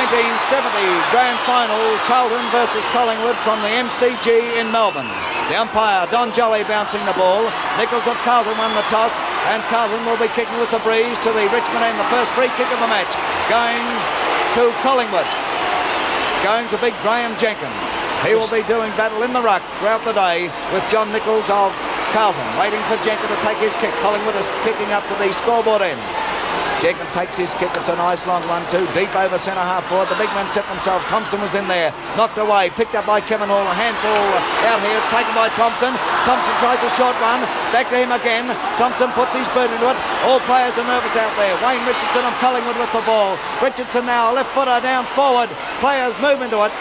1970 Grand Final, Carlton versus Collingwood from the MCG in Melbourne. The umpire, Don Jolly, bouncing the ball. Nichols of Carlton won the toss, and Carlton will be kicking with the breeze to the Richmond end, the first free kick of the match. Going to Collingwood. Going to big Graham Jenkins. He will be doing battle in the ruck throughout the day with John Nichols of Carlton, waiting for Jenkins to take his kick. Collingwood is kicking up to the scoreboard end. Jenkins takes his kick. It's a nice long one too. Deep over centre half forward. The big men set themselves. Thompson was in there. Knocked away. Picked up by Kevin Hall. A handball out here. It's taken by Thompson. Thompson tries a short one. Back to him again. Thompson puts his boot into it. All players are nervous out there. Wayne Richardson of Collingwood with the ball. Richardson now. Left footer down forward. Players move into it.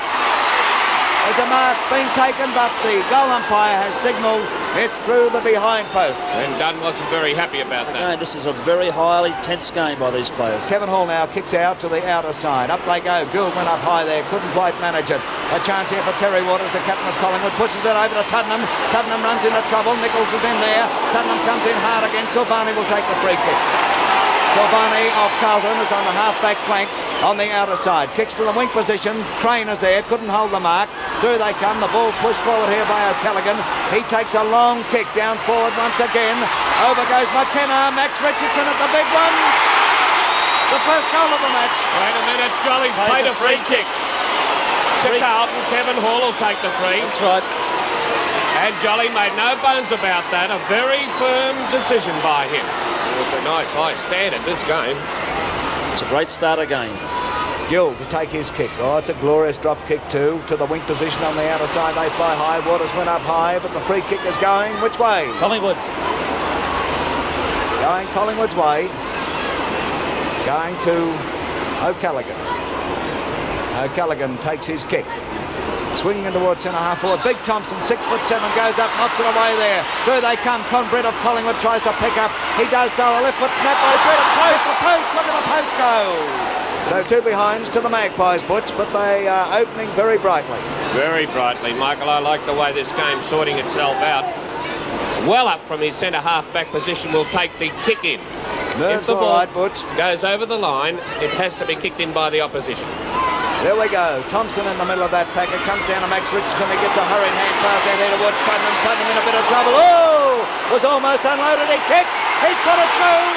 There's a mark being taken, but the goal umpire has signalled it's through the behind post. And Dunn wasn't very happy about that. Again, this is a very highly tense game by these players. Kevin Hall now kicks out to the outer side. Up they go. Gould went up high there. Couldn't quite manage it. A chance here for Terry Waters, the captain of Collingwood. Pushes it over to Tuddenham. Tuddenham runs into trouble. Nichols is in there. Tuddenham comes in hard again. Silvani will take the free kick. Silvani of Carlton is on the half-back flank on the outer side. Kicks to the wing position. Crane is there. Couldn't hold the mark. Through they come. The ball pushed forward here by O'Callaghan. He takes a long kick down forward once again. Over goes McKenna. Max Richardson at the big one. The first goal of the match. Wait a minute. Jolly's played a free kick to Carlton. Kevin Hall will take the free. That's right. And Jolly made no bones about that. A very firm decision by him. It's a nice high standard, this game. It's a great start again. Gill to take his kick. Oh, it's a glorious drop kick too. To the wing position on the outer side. They fly high. Waters went up high, but the free kick is going which way? Collingwood. Going Collingwood's way. Going to O'Callaghan. O'Callaghan takes his kick. Swinging in towards centre half forward. Big Thompson, 6'7", goes up, knocks it away there. Through they come. Con Brett of Collingwood tries to pick up. He does so. A left foot snap by Brett. Post, the post. Look at the post go. So two behinds to the Magpies, Butch, but they are opening very brightly. Very brightly, Michael. I like the way this game's sorting itself out. Well up from his centre half-back position will take the kick in. Nerves if the all ball right, Butch. goes over the line, it has to be kicked in by the opposition. There we go. Thompson in the middle of that packet. Comes down to Max Richardson. He gets a hurried hand pass out here towards Tuddenham. Tuddenham in a bit of trouble. Oh! Was almost unloaded. He kicks. He's put it through.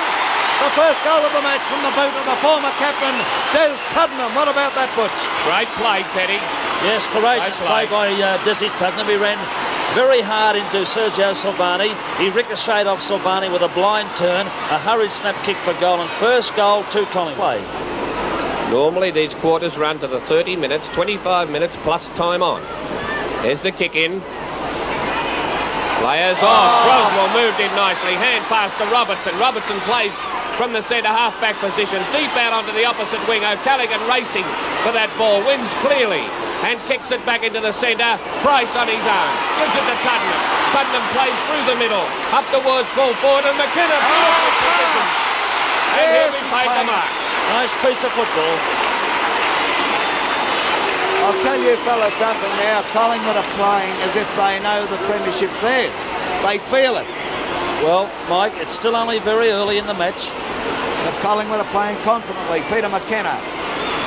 The first goal of the match from the boot of the former captain, Des Tuddenham. What about that, Butch? Great play, Teddy. Yes, courageous play by Desi Tuddenham. He ran very hard into Sergio Silvani. He ricocheted off Silvani with a blind turn. A hurried snap kick for goal, and first goal to Collingwood. Normally these quarters run to the 30 minutes, 25 minutes plus time on. There's the kick in. Players off. Croswell moved in nicely. Hand pass to Robertson. Robertson plays from the centre half-back position, deep out onto the opposite wing. O'Callaghan racing for that ball. Wins clearly and kicks it back into the centre. Price on his own. Gives it to Tuddenham. Tuddenham plays through the middle. Up towards full forward and McKenna. And here we paid the mark. Nice piece of football. I'll tell you fellas something now. Collingwood are playing as if they know the premiership's theirs. They feel it. Well, Mike, it's still only very early in the match. But Collingwood are playing confidently. Peter McKenna.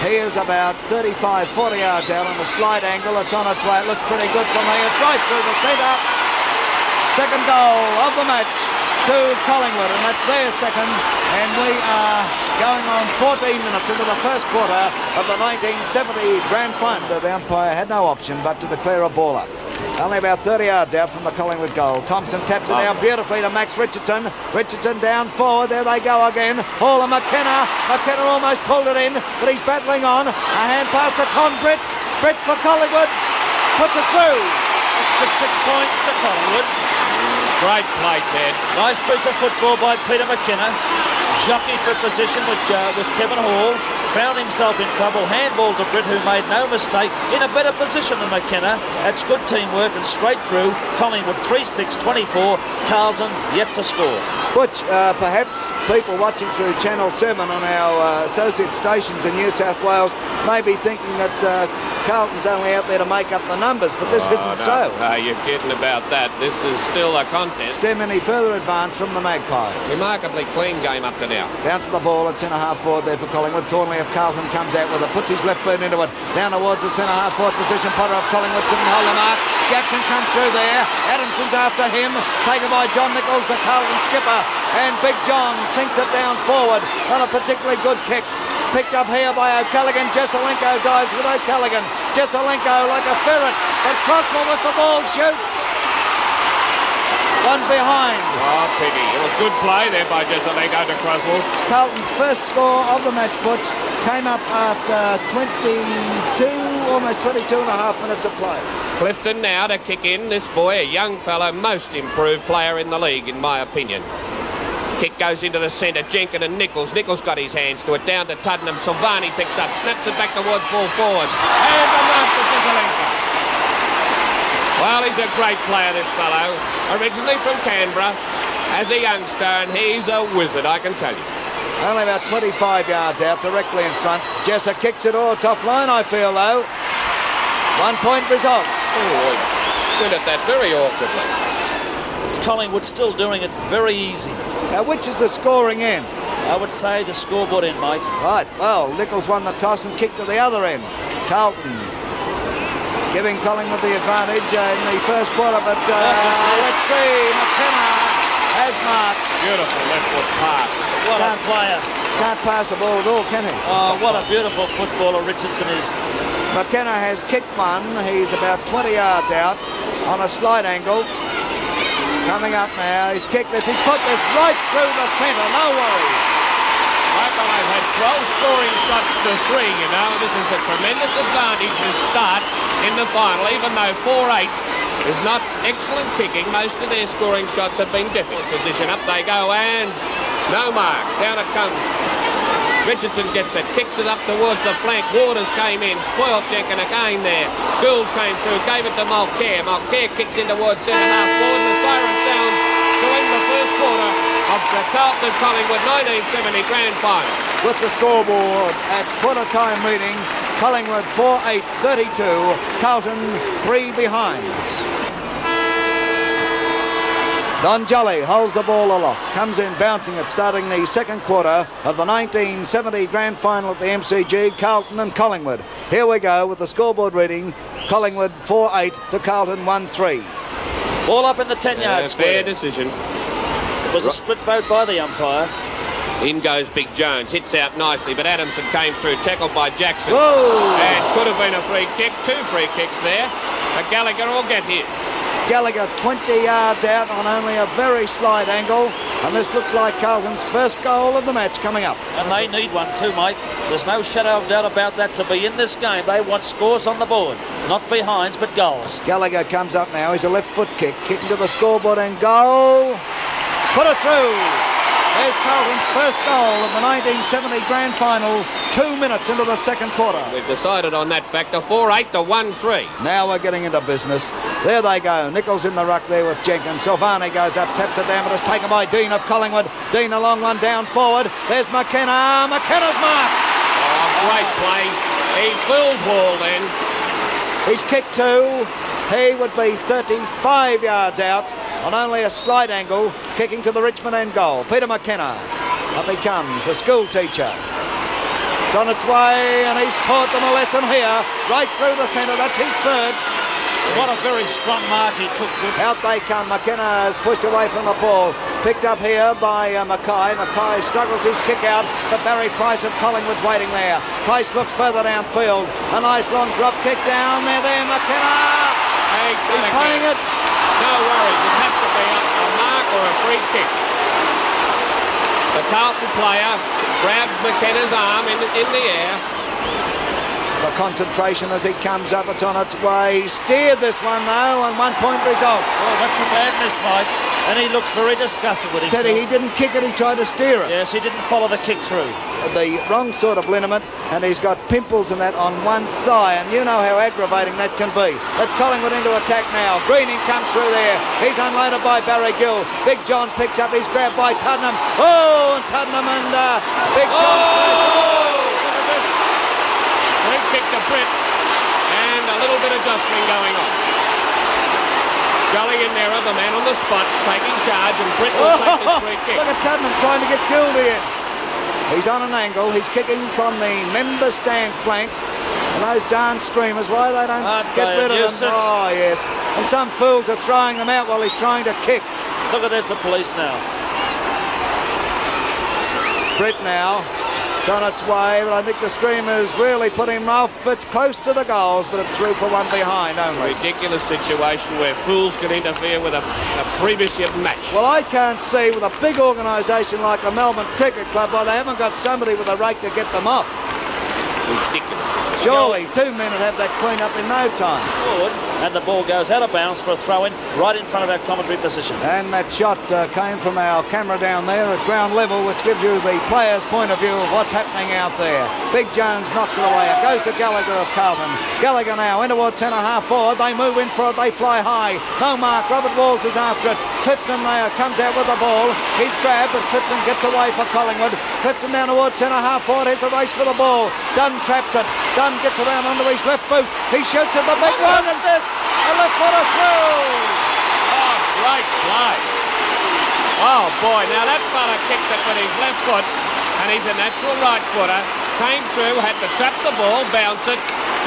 He is about 35, 40 yards out on a slight angle. It's on its way. It looks pretty good for me. It's right through the centre. Second goal of the match to Collingwood, and that's their second. And we are going on 14 minutes into the first quarter of the 1970 Grand Final. The umpire had no option but to declare a ball up. Only about 30 yards out from the Collingwood goal. Thompson taps it down beautifully to Max Richardson. Richardson down forward. There they go again. Hall and McKenna. McKenna almost pulled it in, but he's battling on. A hand pass to Con Brett. Brett for Collingwood. Puts it through. It's just 6 points to Collingwood. Great play, Ted. Nice piece of football by Peter McKenna. Jockeyed for position with Kevin Hall. Found himself in trouble. Handball to Britt, who made no mistake. In a better position than McKenna. That's good teamwork and straight through. Collingwood 3-6-24. Carlton yet to score. Butch, perhaps people watching through Channel 7 on our associate stations in New South Wales may be thinking that Carlton's only out there to make up the numbers, but this isn't so. No, you're kidding about that. This is still a contest. Stem any further advance from the Magpies. Remarkably clean game up to now. Bounce the ball at centre-half forward there for Collingwood. Thornley of Carlton comes out with it, puts his left boot into it. Down towards the centre-half forward position. Potter of Collingwood couldn't hold the mark. Jackson comes through there. Adamson's after him. Taken by John Nichols, the Carlton skipper. And Big John sinks it down forward. Not a particularly good kick. Picked up here by O'Callaghan. Jesselenko dives with O'Callaghan. Jesselenko like a ferret. But Crosswell with the ball shoots. One behind. Oh, pity. It was good play there by Jesselenko to Crosswell. Carlton's first score of the match puts came up after almost 22 and a half minutes of play. Clifton now to kick in. This boy, a young fellow, most improved player in the league, in my opinion. Kick goes into the centre. Jenkins and Nichols. Nichols got his hands to it. Down to Tuddenham. Silvani picks up. Snaps it back towards full forward. And the mark to Jesselenko. Well, he's a great player, this fellow. Originally from Canberra. As a youngster, and he's a wizard, I can tell you. Only about 25 yards out, directly in front. Jesser kicks it all. Tough line, I feel, though. 1 point results. Oh, he went at that very awkwardly. Collingwood still doing it very easy. Now, which is the scoring end? I would say the scoreboard end, mate. Right, well, Nichols won the toss and kicked to the other end. Carlton giving Collingwood the advantage in the first quarter, but let's see, McKenna has marked. Beautiful left foot pass. What a player. Can't pass the ball at all, can he? Oh, what a beautiful footballer Richardson is. McKenna has kicked one. He's about 20 yards out on a slight angle. Coming up now, he's kicked this, he's put this right through the centre, no worries. Michael, I've had 12 scoring shots to 3, you know. This is a tremendous advantage to start in the final, even though 4-8 is not excellent kicking. Most of their scoring shots have been difficult. Position up they go, and no mark. Down it comes. Richardson gets it, kicks it up towards the flank. Waters came in, spoiled Jenkins again there. Gould came through, gave it to Mulcair. Mulcair kicks in towards centre-half forward. The siren sounds to end the first quarter of the Carlton Collingwood 1970 Grand Final. With the scoreboard at quarter-time reading, Collingwood 4-8-32, Carlton 3 behind. Don Jolly holds the ball aloft, comes in bouncing it, starting the second quarter of the 1970 Grand Final at the MCG, Carlton and Collingwood. Here we go with the scoreboard reading, Collingwood 4-8 to Carlton 1-3. Ball up in the 10-yard square. Fair decision. It was a split vote by the umpire. In goes Big Jones, hits out nicely, but Adamson came through, tackled by Jackson. Whoa! And could have been a free kick, 2 free kicks there. But Gallagher will get his. Gallagher 20 yards out on only a very slight angle, and this looks like Carlton's first goal of the match coming up. And they need one too, Mike. There's no shadow of doubt about that. To be in this game, they want scores on the board, not behinds, but goals. Gallagher comes up now, he's a left foot kick, kicking to the scoreboard and goal. Put it through. There's Carlton's first goal of the 1970 Grand Final, 2 minutes into the second quarter. We've decided on that factor, 4-8 to 1-3. Now we're getting into business. There they go. Nichols in the ruck there with Jenkins. Silvani goes up, taps it down, but it's taken by Dean of Collingwood. Dean a long one down forward. There's McKenna. McKenna's marked. Oh, great play. He filled Hall then. He's kicked 2. He would be 35 yards out on only a slight angle, kicking to the Richmond end goal. Peter McKenna. Up he comes, a school teacher. It's on its way, and he's taught them a lesson here, right through the centre. That's his third. What a very strong mark he took. Out they come. McKenna is pushed away from the ball. Picked up here by Mackay. Mackay struggles his kick out, but Barry Price of Collingwood's waiting there. Price looks further downfield. A nice long drop kick down there. McKenna. He's playing it. No worries. It has to be a mark or a free kick. The Carlton player grabbed McKenna's arm in the air. The concentration as he comes up, it's on its way. He steered this one though, and 1 point results. Oh, that's a bad miss, Mike. And he looks very disgusted with himself. Teddy, he didn't kick it, he tried to steer it. Yes, he didn't follow the kick through. The wrong sort of liniment, and he's got pimples and that on one thigh, and you know how aggravating that can be. It's Collingwood into attack now. Greening comes through there. He's unloaded by Barry Gill. Big John picks up, he's grabbed by Tuddenham. Oh, and Tuddenham and Big John. Oh! Look at this. Free kick to Britt. And a little bit of jostling going on. Jolly and Nera, the man on the spot, taking charge, and Britt will take this free kick. Look at Tuddenham trying to get Gildy in. He's on an angle. He's kicking from the member stand flank. And those darn streamers, why they don't get rid of them? Oh, yes. And some fools are throwing them out while he's trying to kick. Look at this, the police now. Britt now. It's on its way, but I think the streamers really put him off. It's close to the goals, but it's through for one behind only. It's a ridiculous situation where fools can interfere with a previous match. Well, I can't see with a big organisation like the Melbourne Cricket Club why they haven't got somebody with a rake to get them off. It's a ridiculous situation. Surely 2 men would have that cleaned up in no time. Good. And the ball goes out of bounds for a throw-in right in front of our commentary position. And that shot came from our camera down there at ground level, which gives you the player's point of view of what's happening out there. Big Jones knocks it away. It goes to Gallagher of Carlton. Gallagher now in towards centre half forward. They move in for it. They fly high. No mark. Robert Walls is after it. Clifton there comes out with the ball. He's grabbed, but Clifton gets away for Collingwood. Clifton down towards centre half forward. Here's a race for the ball. Dunn traps it. Dunn gets around under his left boot. He shoots at the big one. Look at this. A left footer through. Oh, great play. Oh, boy. Now, that fella kicked it with his left foot, and he's a natural right footer. Came through, had to trap the ball, bounce it,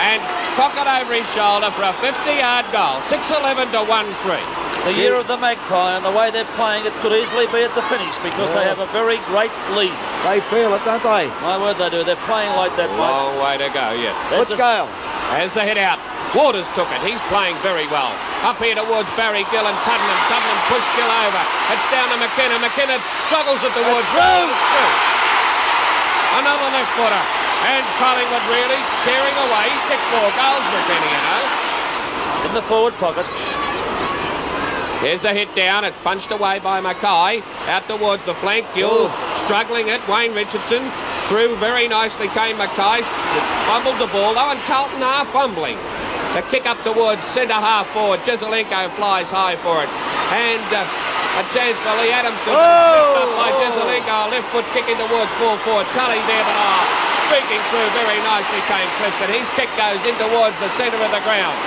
and cock it over his shoulder for a 50-yard goal. 6-11 to 1-3. The year of the Magpie, and the way they're playing, it could easily be at the finish because they have a very great lead. They feel it, don't they? My word, they do. They're playing like that, mate. Long way to go yet. Let's go. As the hit out. Waters took it. He's playing very well. Up here towards Barry Gill and Tuddenham. Tuddenham pushed Gill over. It's down to McKenna. McKenna struggles at the woods. Through. Another left footer. And Collingwood really tearing away. He's kicked 4 goals, McKenna, you know. In the forward pocket. Here's the hit down. It's punched away by Mackay. Out towards the flank. Gill struggling it. Wayne Richardson. Through very nicely came Mackay. Fumbled the ball though, and Carlton are fumbling. The kick up towards centre half forward. Jezelenko flies high for it. And a chance for Lee Adamson. Up by Jezelenko. Left foot kicking towards full forward. Tully there, but speaking through very nicely came Clifton. His kick goes in towards the centre of the ground.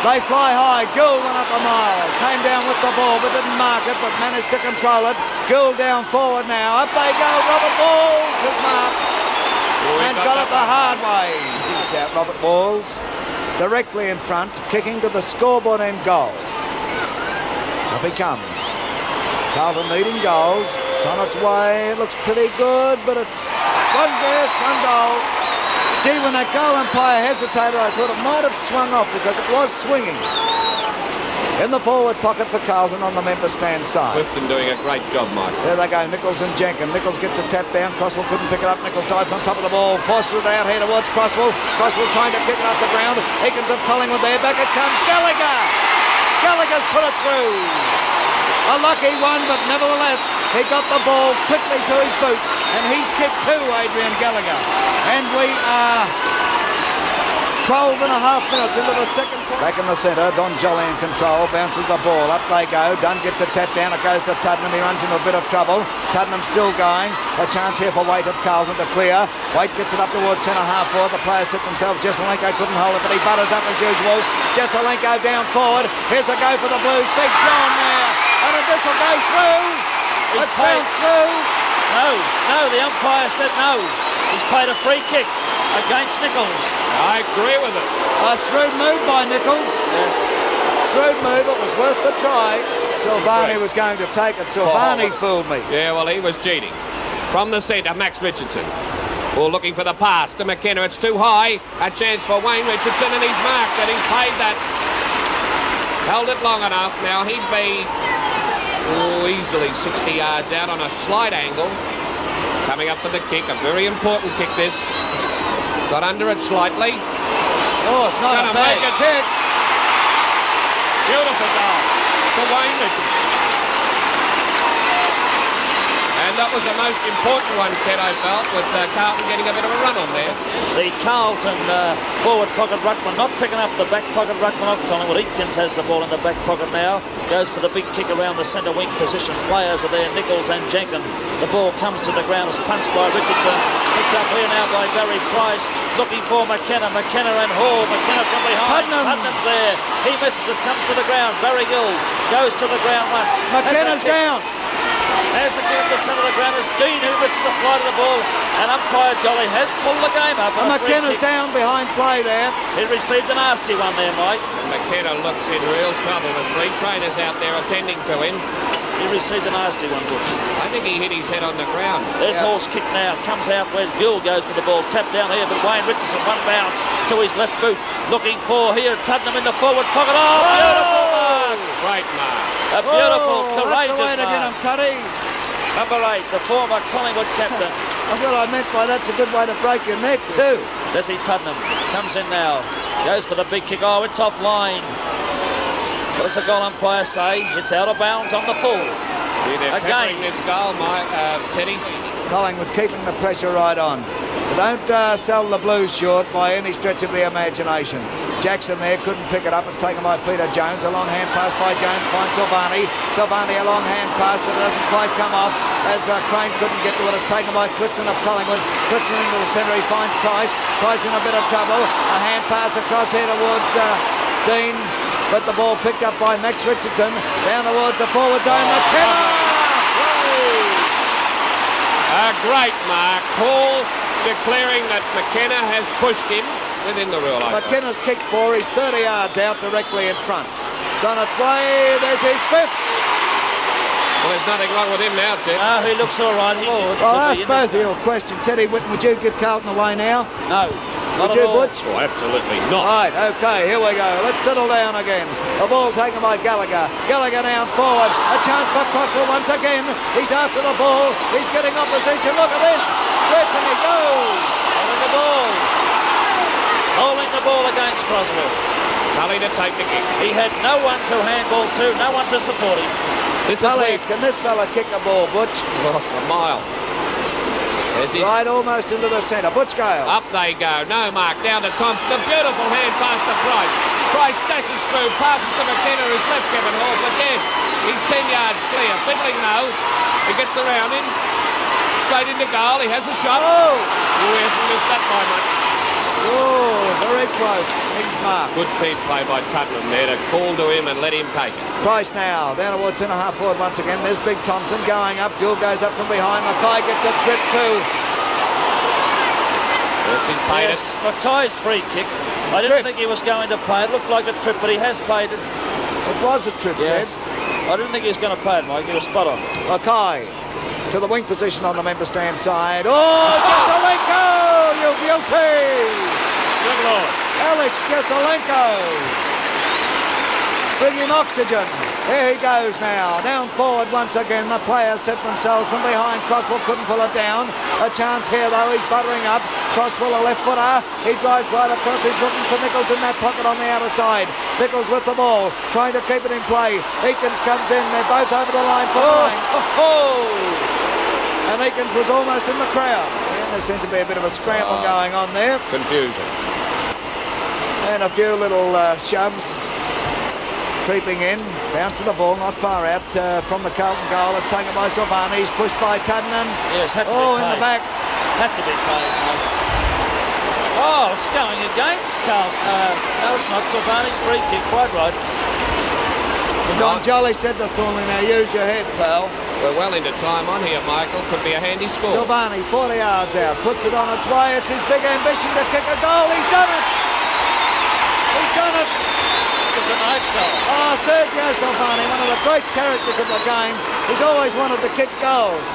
They fly high. Gould went up a mile. Came down with the ball but didn't mark it, but managed to control it. Gould down forward now. Up they go. Robert Walls has marked. And got it the hard way. It's out Robert Walls. Directly in front. Kicking to the scoreboard end goal. Up he comes. Carlton leading goals. It's on its way. It looks pretty good, but it's one guess, one goal. Gee, when that goal umpire hesitated, I thought it might have swung off because it was swinging. In the forward pocket for Carlton on the member stand side. Clifton doing a great job, Mike. There they go, Nichols and Jenkins. Nichols gets a tap down. Crosswell couldn't pick it up. Nichols dives on top of the ball. Forces it out here towards Crosswell. Crosswell trying to kick it off the ground. Eakins of Collingwood there. Back it comes. Gallagher. Gallagher's put it through. A lucky one, but nevertheless, he got the ball quickly to his boot. And he's kicked 2, Adrian Gallagher. And we are 12 and a half minutes into the second quarter. Back in the centre, Don Jolly in control, bounces the ball, up they go. Dunn gets a tap down, it goes to Tuddenham, he runs into a bit of trouble. Tuddenham still going, a chance here for Waite of Carlton to clear. Waite gets it up towards centre half forward, the players set themselves, Jezelenko couldn't hold it, but he butters up as usual. Jezelenko down forward, here's a go for the Blues, Big John there, and this will go through. Let's bounce through. No, the umpire said no. He's played a free kick against Nichols. I agree with it. A shrewd move by Nichols. Yes. Shrewd move, it was worth the try. Silvani was going to take it. Silvani fooled me. Yeah, well, he was cheating. From the centre, Max Richardson. Ball looking for the pass to McKenna. It's too high. A chance for Wayne Richardson, and he's marked and he's paid that. Held it long enough. Now he'd be easily 60 yards out on a slight angle. Coming up for the kick, a very important kick this. Got under it slightly. Oh, it's not a bad kick. Beautiful goal for Wayne Richardson. And that was the most important one, Ted, I felt, with Carlton getting a bit of a run on there. The Carlton forward pocket ruckman not picking up the back pocket ruckman of Collingwood. Eakins has the ball in the back pocket now. Goes for the big kick around the centre wing position. Players are there, Nichols and Jenkins. The ball comes to the ground. It's punched by Richardson. Picked up here now by Barry Price. Looking for McKenna. McKenna and Hall. McKenna from behind. Tuddenham's there. He misses it. Comes to the ground. Barry Gill goes to the ground once. McKenna's down. Has a kick at the centre of the ground. It's Dean who misses the flight of the ball. And umpire Jolly has pulled the game up. And McKenna's down behind play there. He received a nasty one there, Mike. And McKenna looks in real trouble with 3 trainers out there attending to him. He received a nasty one, Butch. I think he hit his head on the ground. There's Hall's kick now. Comes out where Gill goes for the ball. Tapped down here, but Wayne Richardson one bounce to his left boot. Looking for here. Tuddenham in the forward pocket. Oh, beautiful mark! Great mark. A beautiful, courageous that's the way to get him, mark. Tuddy. Number 8, the former Collingwood captain. That's what I meant by that's a good way to break your neck too. Leslie Tuddenham comes in now. Goes for the big kick. Oh, it's offline. What does the goal umpire say? It's out of bounds on the full. See, they're peppering this goal, Teddy. Collingwood keeping the pressure right on. They don't sell the Blues short by any stretch of the imagination. Jackson there couldn't pick it up. It's taken by Peter Jones. A long hand pass by Jones finds Silvani. Silvani a long hand pass, but it doesn't quite come off as Crane couldn't get to it. It's taken by Clifton of Collingwood. Clifton into the centre. He finds Price. Price in a bit of trouble. A hand pass across here towards Dean, but the ball picked up by Max Richardson. Down towards the forward zone. McKenna! A great mark. Hall declaring that McKenna has pushed him within the rule. McKenna's kick 4. He's 30 yards out directly in front. It's on its way. There's his 5th. Well, there's nothing wrong with him now, Ted. No, he looks all right. I'll ask both of you a question. Teddy Whitten, would you give Carlton away now? No. Would you, Butch? Oh, absolutely not. Right, okay, here we go. Let's settle down again. The ball taken by Gallagher. Gallagher down forward. A chance for Crosswell once again. He's after the ball. He's getting opposition. Look at this. Where can he go? Holding the ball. Holding the ball against Crosswell. Tully to take the kick. He had no one to handball to, no one to support him. Tully, can this fella kick a ball, Butch? Oh, a mile. Right almost into the centre. Butch Gale. Up they go. No mark. Down to Thompson. A beautiful hand pass to Price. Price dashes through. Passes to McKenna, who's left Kevin Hall for dead. He's 10 yards clear. Fiddling now. He gets around him. Straight into goal. He has a shot. Oh! He hasn't missed that by much. Oh, very close. He's marked. Good team play by Tuddenham there to call to him and let him take it. Price now, down towards centre half forward once again. There's Big Thompson going up. Gill goes up from behind. Mackay gets a trip too. Yes, he's paid Yes, Mackay's free kick. I didn't think he was going to pay it. Looked like a trip, but he has paid it. It was a trip, Yes. Ted. I didn't think he was going to pay it, Mike. He was spot on. Mackay to the wing position on the member stand side. Oh, Jesselenko, you guilty! Good Lord. Alex Jesselenko. Bring him oxygen. There he goes now. Down forward once again. The players set themselves from behind. Crosswell couldn't pull it down. A chance here though. He's buttering up. Crosswell a left footer. He drives right across. He's looking for Nichols in that pocket on the outer side. Nichols with the ball. Trying to keep it in play. Eakins comes in. They're both over the line for line. And Eakins was almost in the crowd. And there seems to be a bit of a scramble going on there. Confusion. And a few little shoves creeping in. Bounce of the ball, not far out from the Carlton goal. It's taken by Silvani. He's pushed by Tuddenham. Yes, had to be paid. In the back. Had to be paid, mate. Oh, it's going against Carlton. No, it's not. Silvani's free kick. Quite right. And Don Jolly said to Thornley, now use your head, pal. We're well into time on here, Michael. Could be a handy score. Silvani, 40 yards out. Puts it on its way. It's his big ambition to kick a goal. He's done it. He's done it. It was a nice goal. Oh, Sergio Silvani, one of the great characters of the game. He's always wanted to kick goals.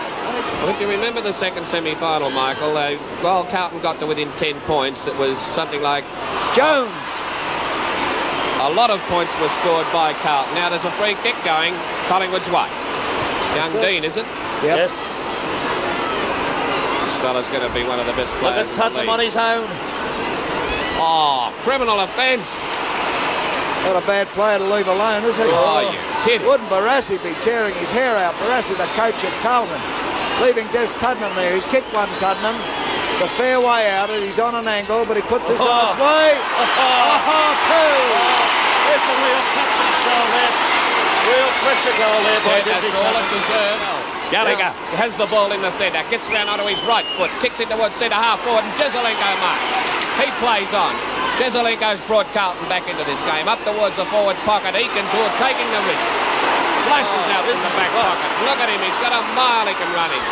Well, if you remember the second semi-final, Michael, while Carlton got to within 10 points, it was something like... Jones. A lot of points were scored by Carlton. Now there's a free kick going Collingwood's way. Young Dean, is it? Yep. Yes. This fella's going to be one of the best players. Look at Tuddenham on his own. Oh, criminal offence. Not a bad player to leave alone, is he? Oh, you kidding. Wouldn't Barassi be tearing his hair out? Barassi, the coach of Carlton. leaving Des Tuddenham there. He's kicked one, Tuddenham. It's a fair way out, and he's on an angle, but he puts this on its way. Two! There's a real captain's goal there. Real pressure goal there by Dizzy That's all it Tuddenham. deserved. Gallagher has the ball in the centre, gets round onto his right foot, kicks it towards centre half forward, and Jezelenko marks. He plays on. Jezelenko's brought Carlton back into this game, up towards the forward pocket. Eakins, who are taking the risk, flashes out in the back pocket. Look at him, he's got a mile he can run in.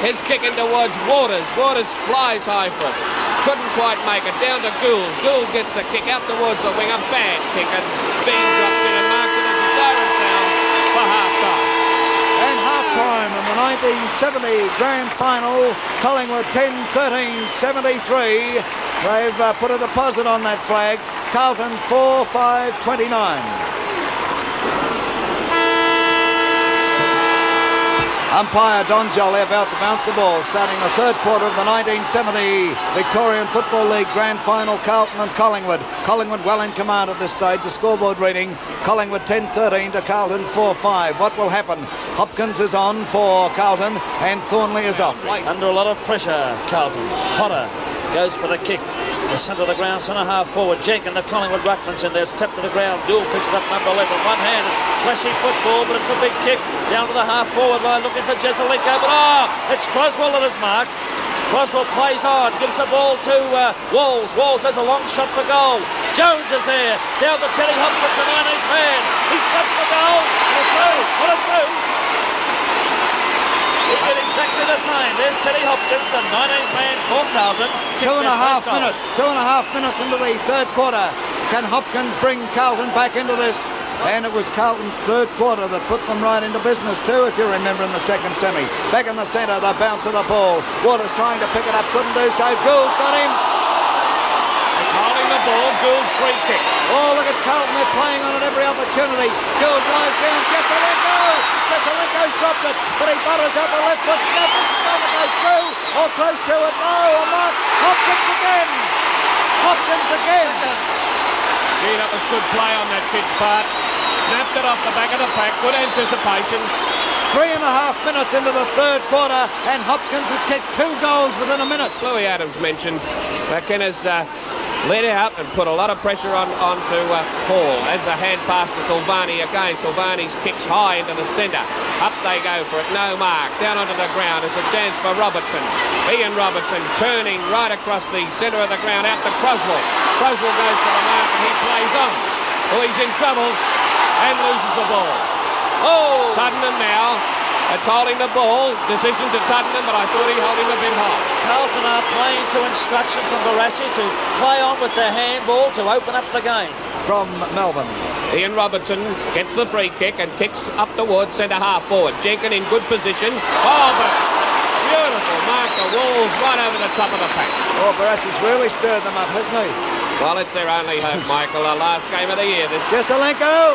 His kick in towards Waters. Waters flies high for it. Couldn't quite make it. Down to Gould. Gould gets the kick out towards the wing. A bad kick, and Bean drops in and marks it as a siren sound for half-time. And half-time in the 1970 grand final, Collingwood 10-13-73. They've put a deposit on that flag. Carlton 4-5-29. Umpire Don Jolly about to bounce the ball, starting the third quarter of the 1970 Victorian Football League Grand Final, Carlton and Collingwood. Collingwood well in command at this stage. The scoreboard reading, Collingwood 10-13 to Carlton 4-5. What will happen? Hopkins is on for Carlton and Thornley is off. Under a lot of pressure, Carlton. Potter goes for the kick. The centre of the ground, centre half forward. Jenkins, the Collingwood ruckman's in there. Step to the ground. Gould picks up number 11. One-handed. Flashy football, but it's a big kick. Down to the half forward line looking for Jezelenko. But it's Croswell at his mark. Croswell plays on. Gives the ball to Walls. Walls has a long shot for goal. Jones is there. Down to Teddy Hopkins, the 19th man. He steps for goal. And it throws. Put it through. He did exactly the same. There's Teddy Hopkins, the 19th man for Carlton. 2.5 minutes. 2.5 minutes into the third quarter. Can Hopkins bring Carlton back into this? And it was Carlton's third quarter that put them right into business too, if you remember, in the second semi. Back in the centre, the bounce of the ball. Waters trying to pick it up, couldn't do so. Gould's got him. It's holding the ball. Gould's free kick. Oh, look at Carlton. They're playing on at every opportunity. Gould drives down. Jezelenko. Jezelenko's dropped it, but he butters up a left foot snap. This is going to go through or close to it. No, a mark. Hopkins again. Hopkins again. Gee, that was good play on that kid's part. Snapped it off the back of the pack. Good anticipation. 3.5 minutes into the third quarter, and Hopkins has kicked 2 goals within a minute. Louis Adams mentioned McKenna's led out and put a lot of pressure onto Hall. As a hand pass to Silvani again. Silvani's kicks high into the centre. Up they go for it. No mark. Down onto the ground. There's a chance for Robertson. Ian Robertson turning right across the centre of the ground out to Croswell. Croswell goes for the mark and he plays on. Oh, he's in trouble and loses the ball. Oh! Tuddenham now. It's holding the ball. Decision to Tuddenham, but I thought he'd hold him a bit high. Carlton are playing to instruction from Barassi to play on with the handball to open up the game. From Melbourne. Ian Robertson gets the free kick and kicks up towards centre half forward. Jenkins in good position. Oh, but beautiful mark the Wolves right over the top of the pack. Oh, Barassi's really stirred them up, hasn't he? Well, it's their only hope, Michael. The last game of the year. This Jezelenko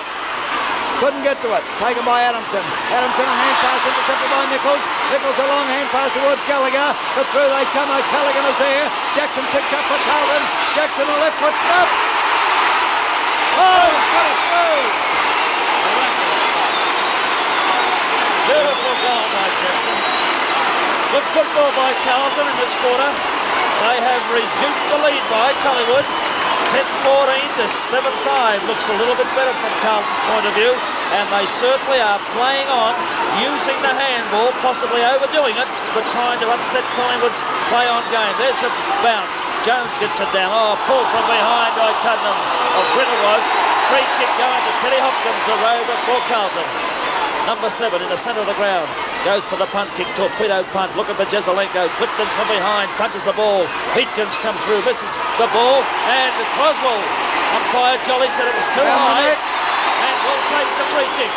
couldn't get to it. Taken by Adamson. Adamson, a hand pass intercepted by Nichols. Nichols, a long hand pass towards Gallagher. But through they come. O'Callaghan is there. Jackson picks up for Carlton. Jackson, a left foot snap. Oh, he's got it through. Beautiful goal by Jackson. Good football by Carlton in this quarter. They have reduced the lead by Collingwood. 10-14 to 7-5. Looks a little bit better from Carlton's point of view, and they certainly are playing on, using the handball, possibly overdoing it, but trying to upset Collingwood's play-on game. There's the bounce. Jones gets it down. Oh, pulled from behind by Tuddenham. Oh, Britt it was. Free kick going to Teddy Hopkins, a rover for Carlton. Number 7 in the centre of the ground. Goes for the punt kick, torpedo punt, looking for Jezelenko. Whitten's from behind, punches the ball. Heatkins comes through, misses the ball, and Croswell. Umpire Jolly said it was too high, and will take the free kick.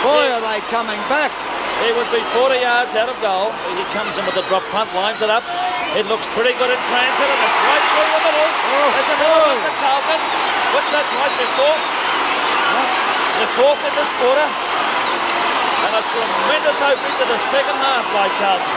Boy, are they coming back. He would be 40 yards out of goal. He comes in with the drop punt, lines it up. It looks pretty good in transit, and it's right through the middle. There's another one for Carlton. What's that, right before? The fourth in this quarter. And a tremendous opening to the second half by Carlton.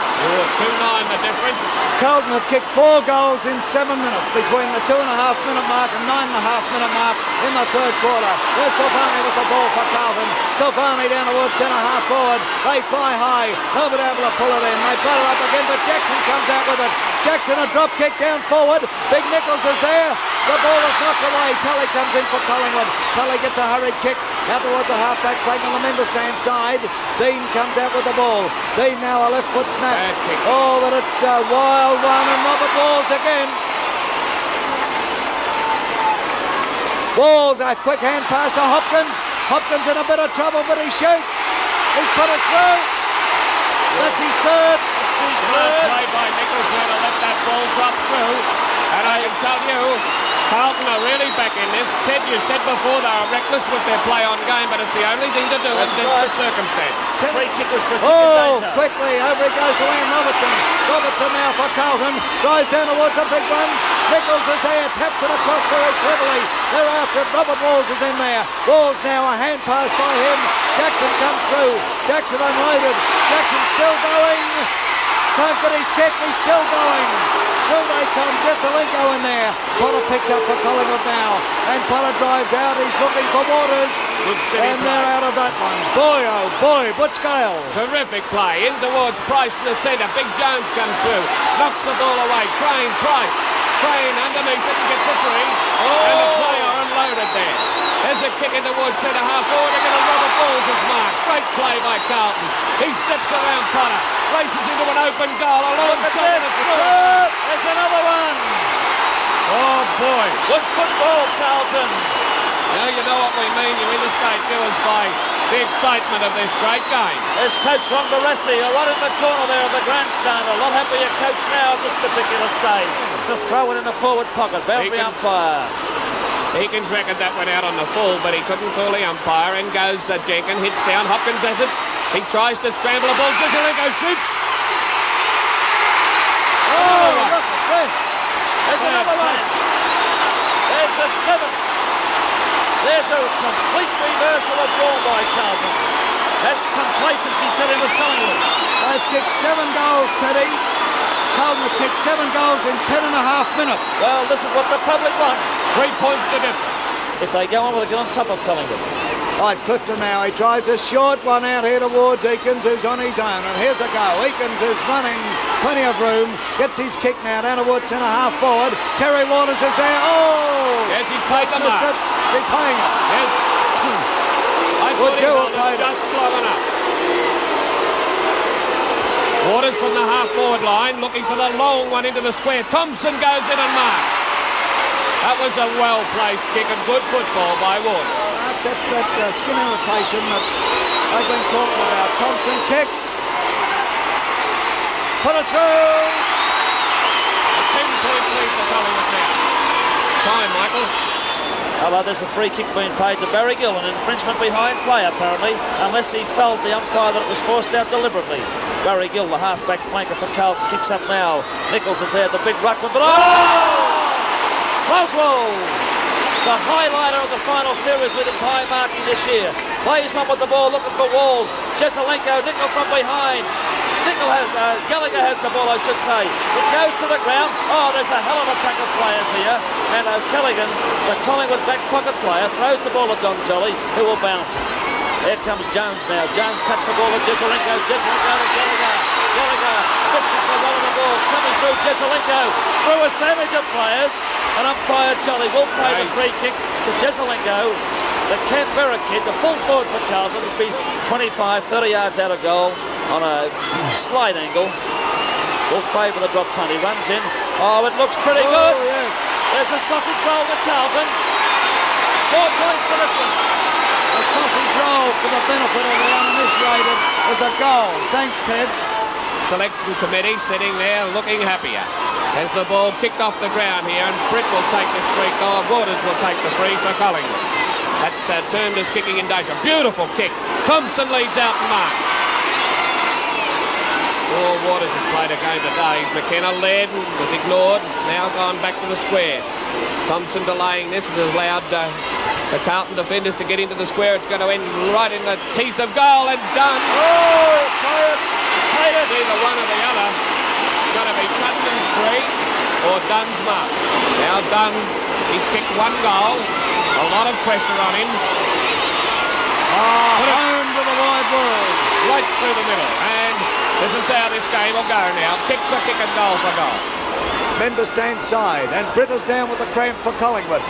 2-9 the difference. Carlton have kicked 4 goals in 7 minutes between the 2.5-minute mark and 9.5-minute mark in the third quarter. There's Silvani with the ball for Carlton. Silvani down towards centre half forward. They fly high. Nobody able to pull it in. They butter up again, but Jackson comes out with it. Jackson a drop kick down forward. Big Nichols is there. The ball is knocked away. Tully comes in for Collingwood. Tully gets a hurried kick out towards a half-back flank on the member stand side. Dean comes out with the ball. Dean now a left foot snap. Oh, but it's a wild one, and Robert Walls again. Walls, a quick hand pass to Hopkins. Hopkins in a bit of trouble, but he shoots. He's put it through. That's his third. Play by Nichols there to let that ball drop through. And I can tell you, Carlton are really back in this. Ted, you said before they are reckless with their play on game, but it's the only thing to do in desperate circumstances. Free kick was for danger. Quickly, over he goes to Ian Robertson. Robertson now for Carlton. Drives down towards the big ones. Nichols is there, taps it across very cleverly. They're after it. Robert Walls is in there. Walls now, a hand pass by him. Jackson comes through. Jackson unloaded. Jackson still going. Can't get his kick. He's still going. Through they come. Jesselenko in there. Potter picks up for Collingwood now. And Potter drives out. He's looking for Waters. And they're out of that one. Boy, oh boy. Butch Gale. Terrific play. In towards Price in the centre. Big Jones comes through. Knocks the ball away. Crane, Price. Crane underneath it and gets a free. And the player unloaded there. There's a kick in towards centre half forward. Again, Robert Walls is marked. Great play by Carlton. He steps around Potter. Races into an open goal. A long shot. There's another one. Oh boy. Good football, Carlton. Now you know what we mean, you interstate viewers, by the excitement of this great game. There's Coach Ron Barassi, right in the corner there of the grandstand. A lot happier coach now at this particular stage. It's a throw in the forward pocket. Boundary umpire. Eakins reckoned that went out on the full, but he couldn't fool the umpire. And goes Jenkins, hits down. Hopkins has it. He tries to scramble the ball. Jesselenko shoots. Oh, look at this. There's another one. There's the 7th. There's a complete reversal of form by Carlton. That's complacency set in with Collingwood. They've kicked 7 goals, Teddy. Carlton have kicked 7 goals in 10.5 minutes. Well, this is what the public want. 3 points the difference. If they go on, will they get on top of Collingwood? Right, Clifton now, he tries a short one out here towards Eakins, who's on his own, and here's a go. Eakins is running, plenty of room, gets his kick now down towards centre half forward. Terry Waters is there. Oh! Yes, he's paid the mark. Is he paying it? Yes. I thought he held it just low enough. Waters from the half forward line, looking for the long one into the square. Thompson goes in and marks. That was a well-placed kick and good football by Waters. That's that skin irritation that I've been talking about. Thompson kicks. Put it through. A 10-point lead for Collingwood now. Time, Michael. Hello, there's a free kick being paid to Barry Gill, an infringement behind play apparently, unless he felt the umpire that it was forced out deliberately. Barry Gill, the half-back flanker for Carlton, kicks up now. Nichols is there, the big ruckman, but Croswell! The highlighter of the final series with his high marking this year. Plays on with the ball, looking for Walls. Jesselenko, Nicholl from behind. Gallagher has the ball, I should say. It goes to the ground. Oh, there's a hell of a pack of players here. And O'Callaghan, the Collingwood back pocket player, throws the ball at Don Jolly, who will bounce it. Here comes Jones now. Jones taps the ball at Jesselenko. Jesselenko to Gallagher. Gallagher misses the run of the ball. Coming through Jesselenko. Through a sandwich of players. And umpire Jolly will pay the free kick to Jesselenko. The Canberra kid, the full forward for Carlton, would be 25, 30 yards out of goal on a slight angle. Will favour the drop punt. He runs in. Oh, it looks pretty good. Yes. There's a sausage roll to Carlton. 4 points to difference. A sausage roll for the benefit of the uninitiated as a goal. Thanks, Ted. Selection committee sitting there looking happier. As the ball kicked off the ground here, and Britt will take the free. Waters will take the free for Collingwood. That's termed as kicking in danger. Beautiful kick. Thompson leads out and marks. Waters has played a game today. McKenna led, was ignored, now gone back to the square. Thompson delaying this. It has allowed the Carlton defenders to get into the square. It's going to end right in the teeth of Gale and Dunn. Oh, played it. Either one or the other. It's going to be Tutton's free or Dunn's mark. Now Dunn, he's kicked one goal. A lot of pressure on him. Home to the wide world. Right through the middle. And this is how this game will go now. Kick for kick and goal for goal. Member stand side, and Britta's down with the cramp for Collingwood.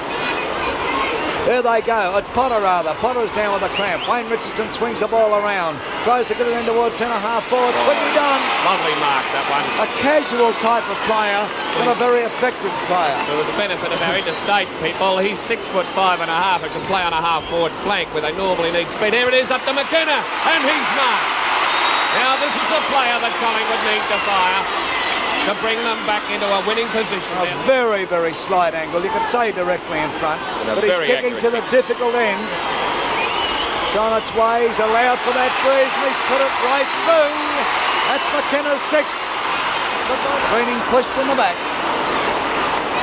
There they go. It's Potter rather. Potter's down with a cramp. Wayne Richardson swings the ball around. Tries to get it in towards centre half forward. Twiggy Dunn. Lovely mark, that one. A casual type of player, but a very effective player. For the benefit of our interstate people, he's 6'5.5" and can play on a half-forward flank where they normally need speed. Here it is up to McKenna, and he's marked. Now this is the player that Collingwood need to fire to bring them back into a winning position. A very, very slight angle. You could say directly in front, but he's kicking to the difficult end. It's on its way. He's allowed for that breeze, and he's put it right through. That's McKenna's sixth. Greening pushed in the back.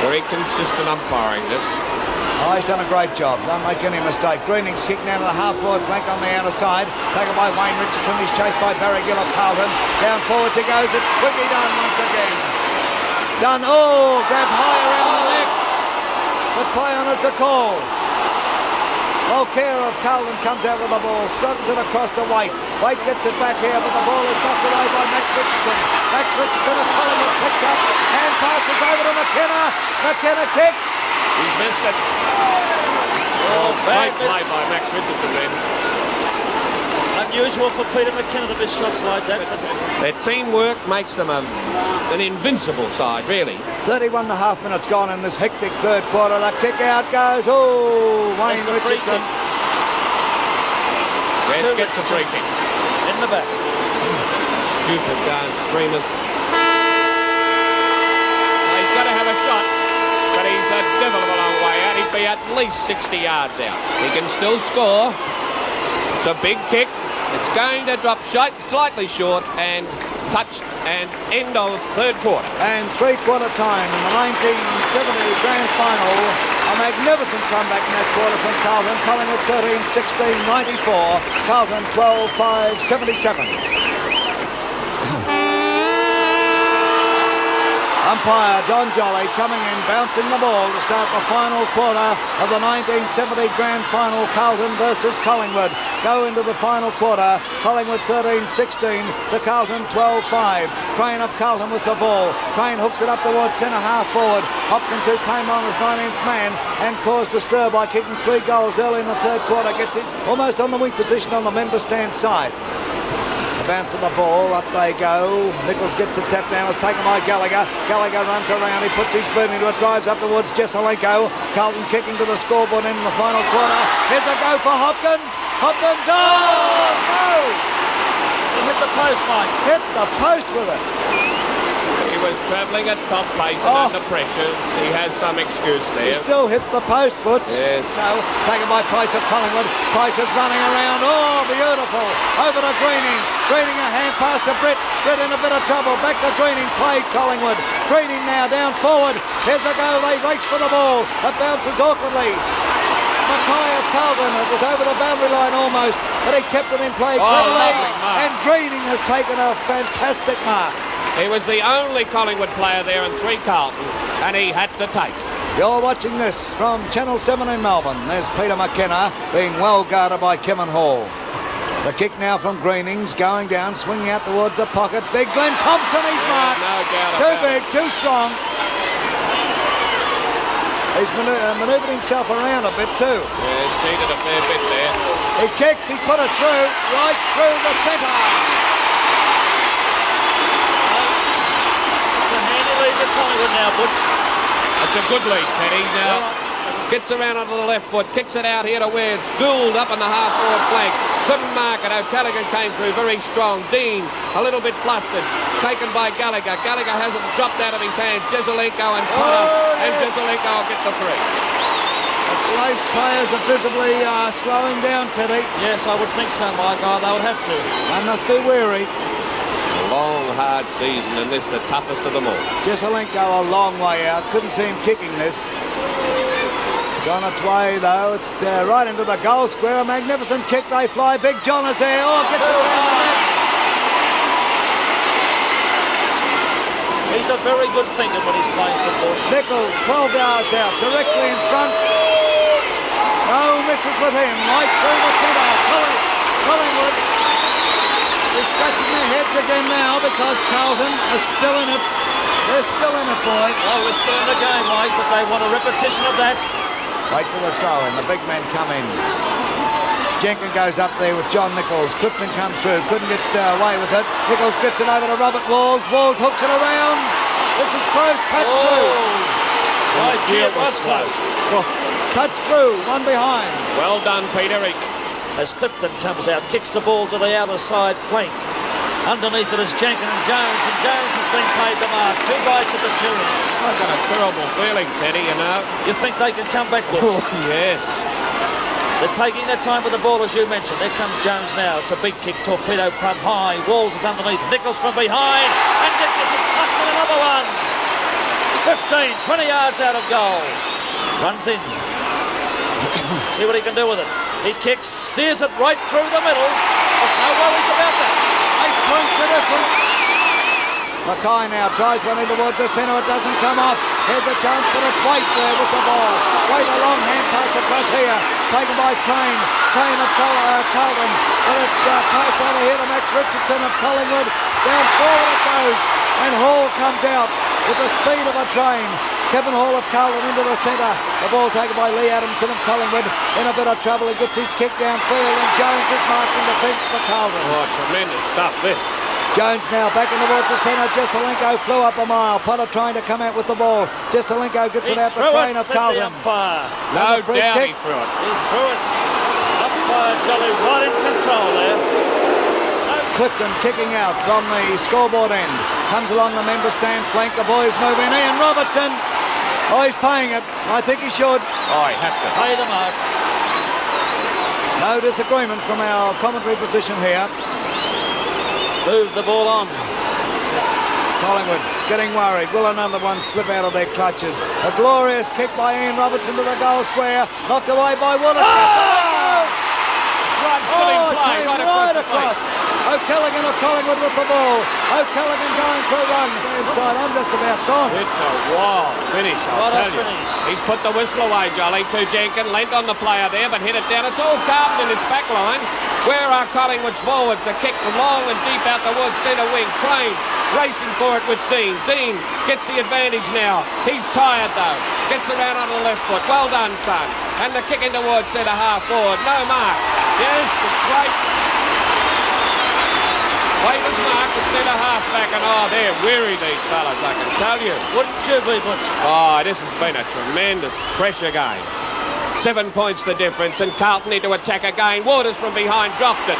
Very consistent umpiring this. Oh, he's done a great job. Don't make any mistake. Greening's kicked down to the half-forward flank on the outer side. Taken by Wayne Richardson. He's chased by Barry Gill of Carlton. Down forwards he goes. It's Twiggy Dunn once again. Dunn, grabbed high around the neck. But play on is the call. Volcare of Carlton comes out with the ball. Struggles it across to White. White gets it back here, but the ball is knocked away by Max Richardson. Max Richardson of Collingwood picks up. Hand passes over to McKenna. McKenna kicks. He's missed it. Great play by Max Richardson then. Unusual for Peter McKenna to miss shots like that. Their teamwork makes them an invincible side, really. 31 and a half minutes gone in this hectic third quarter. The kick out goes. Wayne Richardson. West gets a free kick. In the back. Stupid darn streamers. He's got to have a shot, but he's a devil of a long way out. He'd be at least 60 yards out. He can still score. It's a big kick. It's going to drop slightly short and touched, and end of third quarter. And three-quarter time in the 1970 grand final. A magnificent comeback in that quarter from Carlton. Collingwood 13-16-94. Carlton 12-5-77. Umpire Don Jolly coming in, bouncing the ball to start the final quarter of the 1970 grand final. Carlton versus Collingwood go into the final quarter. Collingwood 13-16 to Carlton 12-5. Crane of Carlton with the ball. Crane hooks it up towards centre half forward. Hopkins, who came on as 19th man and caused a stir by kicking 3 goals early in the third quarter, gets his almost on the wing position on the member stand side. Bounce of the ball, up they go. Nichols gets the tap down, it's taken by Gallagher. Gallagher runs around, he puts his boot into it, drives up towards Jesselenko. Carlton kicking to the scoreboard in the final quarter. Here's a go for Hopkins. Hopkins, no! He hit the post, Mike. Hit the post with it. He was travelling at top pace and under pressure. He has some excuse there. He still hit the post, Butch. Yes. So, taken by Price of Collingwood. Price is running around. Oh, beautiful. Over to Greening. Greening a hand pass to Britt. Britt in a bit of trouble. Back to Greening. Played Collingwood. Greening now down forward. Here's a go. They race for the ball. It bounces awkwardly. Mackay of Carlton. It was over the boundary line almost, but he kept it in play cleverly. And Greening has taken a fantastic mark. He was the only Collingwood player there and 3 Carlton, and he had to take it. You're watching this from Channel 7 in Melbourne. There's Peter McKenna being well guarded by Kevin Hall. The kick now from Greening's going down, swinging out towards the pocket. Big Glenn Thompson, he's marked. No doubt too about big, too strong. He's manoeuvred himself around a bit too. Yeah, cheated a fair bit there. He kicks, he's put it through, right through the centre. Collingwood now, Butch. It's a good lead, Teddy. Now gets around onto the left foot, kicks it out here to where it's Gould up on the half-forward flank. Couldn't mark it. O'Callaghan came through very strong. Dean a little bit flustered. Taken by Gallagher. Gallagher has it dropped out of his hands. Jesselenko and Potter. And Jesselenko will get the free. Those players are visibly slowing down, Teddy. Yes, I would think so, Mike. Oh, they would have to. They must be weary. Long, hard season, and this the toughest of them all. Jesselenko a long way out. Couldn't see him kicking this. on its way though. It's right into the goal square. A magnificent kick. They fly. Big John is there. Oh, gets it around the net. He's a very good thinker when he's playing football. Nichols, 12 yards out, directly in front. No misses with him. Right through the centre. Collingwood is scratching their heads again now because Carlton is still in it. They're still in it, boy. Well, we're still in the game, Mike, but they want a repetition of that. Wait for the throw in. The big men come in. Jenkins goes up there with John Nichols. Clifton comes through. Couldn't get away with it. Nichols gets it over to Robert Walls. Walls hooks it around. This is close. Touch through. Right, gee, it was close. Oh, touch through. One behind. Well done, Peter Eakins. As Clifton comes out, kicks the ball to the outer side flank. Underneath it is Jenkins and Jones has been paid the mark. 2 bites at the tune. I've got a terrible feeling, Teddy, you know. You think they can come back, Bush? Oh, yes. They're taking their time with the ball, as you mentioned. There comes Jones now. It's a big kick, torpedo punt high. Walls is underneath. Nichols from behind. And Nichols has pumped in another one. 15, 20 yards out of goal. Runs in. See what he can do with it. He kicks, steers it right through the middle. There's no worries about that. 8 points the difference. Mackay now tries one in towards the centre. It doesn't come off. Here's a chance, but it's White there with the ball. White, a long hand pass across here. Taken by Crane. Crane of Carlton. But it's passed over here to Max Richardson of Collingwood. Down forward it goes. And Hall comes out with the speed of a train. Kevin Hall of Carlton into the centre. The ball taken by Lee Adamson of Collingwood. In a bit of trouble. He gets his kick downfield and Jones is marked in defence for Carlton. Oh, tremendous stuff, this. Jones now back in towards the centre. Jesselenko flew up a mile. Potter trying to come out with the ball. Jesselenko gets it out the Crane of Carlton. No doubt he threw it. He threw it. Umpire Jolly right in control there. Clifton kicking out from the scoreboard end. Comes along the member stand flank. The boys move in. Ian Robertson. Oh, he's paying it. I think he should. Oh, he has to. Pay the mark. No disagreement from our commentary position here. Move the ball on. Collingwood getting worried. Will another one slip out of their clutches? A glorious kick by Ian Robertson to the goal square. Knocked away by Williamson. Oh! Came right across. O'Callaghan of Collingwood with the ball. O'Callaghan going for a run. Inside, I'm just about gone. It's a wild finish, I'll tell you. Finish. He's put the whistle away, Jolly, to Jenkins. Leant on the player there, but hit it down. It's all Carlton in his back line. Where are Collingwood's forwards? The kick long and deep out towards centre wing. Crane racing for it with Dean. Dean gets the advantage now. He's tired, though. Gets around on the left foot. Well done, son. And the kick in towards centre half forward. No mark. Yes, it's right. Waivers mark at centre half back, and they're weary, these fellas, I can tell you. Wouldn't you be, Butch? Oh, this has been a tremendous pressure game. 7 points the difference, and Carlton need to attack again. Waters from behind dropped it.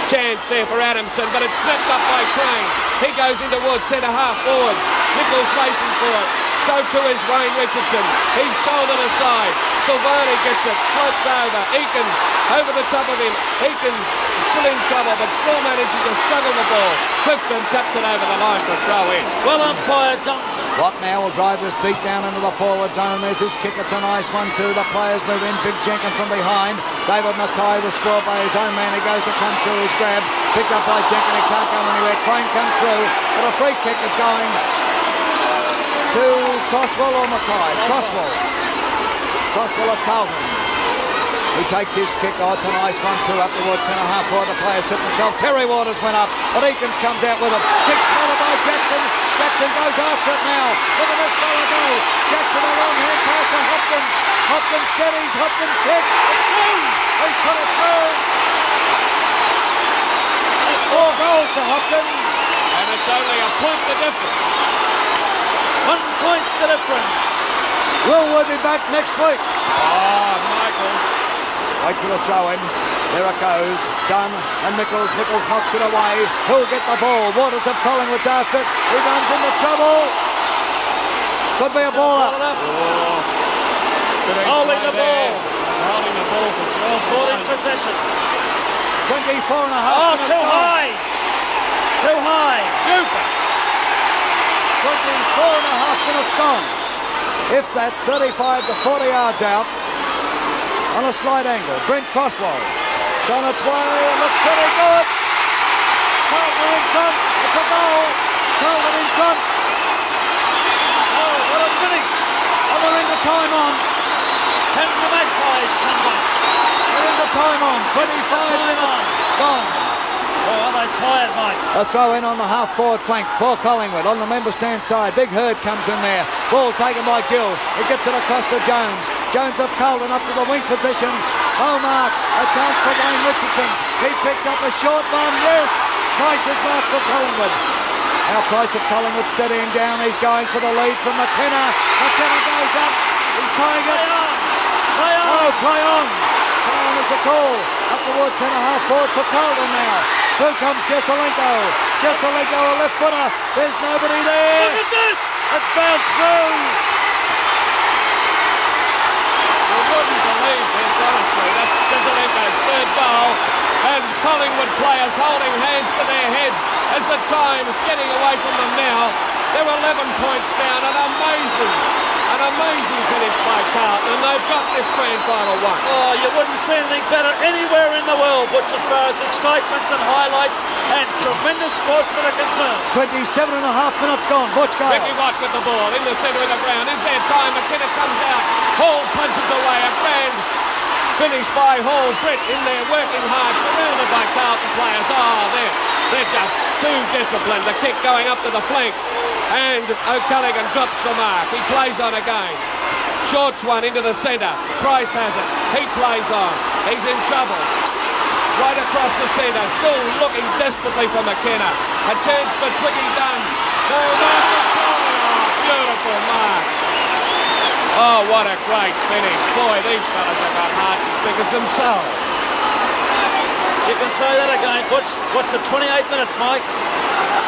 Chance there for Adamson, but it's snapped up by Crane. He goes in towards centre half forward. Nichols racing for it. So too is Wayne Richardson. He's shouldered aside. Silvani gets it, slopes over. Eakins over the top of him. Eakins still in trouble, but still managing to struggle the ball. Clifton taps it over the line for a throw in. Well umpired, Johnson. Watt now will drive this deep down into the forward zone. There's his kick. It's a nice one too. The players move in. Big Jenkins from behind. David Mackay was spoiled by his own man. He goes to come through. His grab picked up by Jenkins. He can't go anywhere. Crane comes through, but a free kick is going to Crosswell or Mackay. Crosswell of Carlton. He takes his kick. Oh, it's a nice one too. Up towards centre half forward. The players sit themselves. Terry Waters went up, but Eakins comes out with it. Kick smothered by Jackson. Jackson goes after it now. Look at this fella go. Jackson a long hand pass to Hopkins. Hopkins steadies. Hopkins kicks. It's through. He's put it through. That's 4 goals to Hopkins. And it's only a point the difference. 1 point the difference. Will we be back next week? Oh, Michael. Wait for the throw in. There it goes. Dunn and Nichols. Nichols knocks it away. Who'll get the ball? Waters of Collingwood's after it. He runs into trouble. Could be a baller. Holding the ball. Holding the ball for Storm. Ball in possession. 24 and a half. Oh, too high. Too high. 24 and a half minutes gone. If that 35 to 40 yards out. on a slight angle. Brent Crosswell. It's on its way. It looks pretty good. Carlton in front. It's a goal. Carlton in front. Oh, what a finish. And we're into time on. Can the Magpies come back? We're into time on. 25 minutes gone. Oh, are they tired, mate? A throw in on the half-forward flank for Collingwood on the member stand side. Big Herd comes in there. Ball taken by Gill. It gets it across to Jones. Jones of Carlton up to the wing position. No mark. A chance for Wayne Richardson. He picks up a short one. Yes. Price is marked for Collingwood. Now Price of Collingwood steadying down. He's going for the lead from McKenna. McKenna goes up. He's playing it. Play on. Oh, play on. Play on is a call. Up towards centre half forward for Carlton now. Through comes Jesselenko. Jesselenko, a left footer. There's nobody there. Look at this. It's bounced through. You wouldn't believe this, honestly. That's Jesselenko's third goal. And Collingwood players holding hands to their head as the time's getting away from them now. They're 11 points down. An amazing finish by Carlton, and they've got this grand final won. Oh, you wouldn't see anything better anywhere in the world, Butch, as far as excitements and highlights and tremendous sportsmen are concerned. 27 and a half minutes gone. Butch Gale. Ricky Watt with the ball in the centre of the ground. Is there time? McKenna comes out. Hall punches away. A grand finish by Hall. Britt in there working hard, surrounded by Carlton players. Oh, they're just too disciplined. The kick going up to the flank. And O'Callaghan drops the mark. He plays on again. Shorts one into the centre. Price has it. He plays on. He's in trouble. Right across the centre. Still looking desperately for McKenna. A chance for Twiggy Dunn. No mark. Oh, beautiful mark. Oh, what a great finish. Boy, these fellas have got hearts as big as themselves. You can say that again, Butch. What's it, 28 minutes, Mike?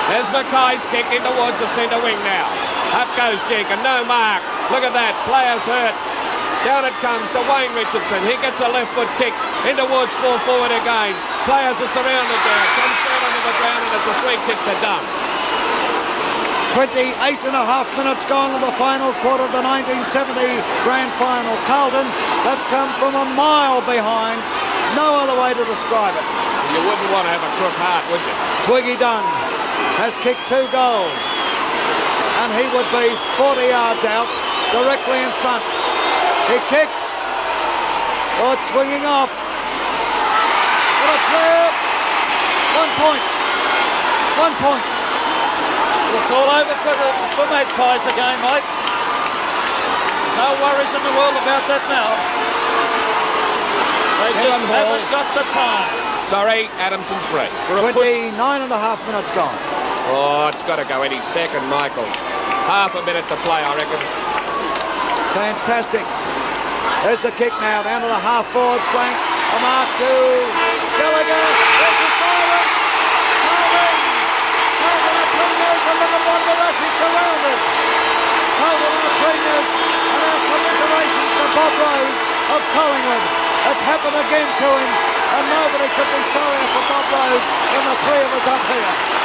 There's Mackay's kick in towards the centre wing now. Up goes Deacon, no mark. Look at that, players hurt. Down it comes to Wayne Richardson. He gets a left foot kick in towards full forward again. Players are surrounded there. Comes down onto the ground and it's a free kick to Dunn. 28 and a half minutes gone in the final quarter of the 1970 grand final. Carlton have come from a mile behind. No other way to describe it. You wouldn't want to have a crook heart, would you? Twiggy Dunn has kicked 2 goals and he would be 40 yards out, directly in front. He kicks. Oh, it's swinging off. But it's there. 1 point. 1 point. It's all over for Magpies again, Mike. There's no worries in the world about that now. They just haven't got the time. Sorry, Adamson's free. 29 and a half minutes gone. Oh, it's got to go any second, Michael. Half a minute to play, I reckon. Fantastic. There's the kick now, down to the half-forward flank. A mark to Gallagher. There's a siren. Carlton are premiers, and look at Wanderers, he's surrounded. Carlton are premiers, and our commiserations to Bob Rose of Collingwood. It's happened again to him, and nobody could be sorrier for Bob Rose than the 3 of us up here.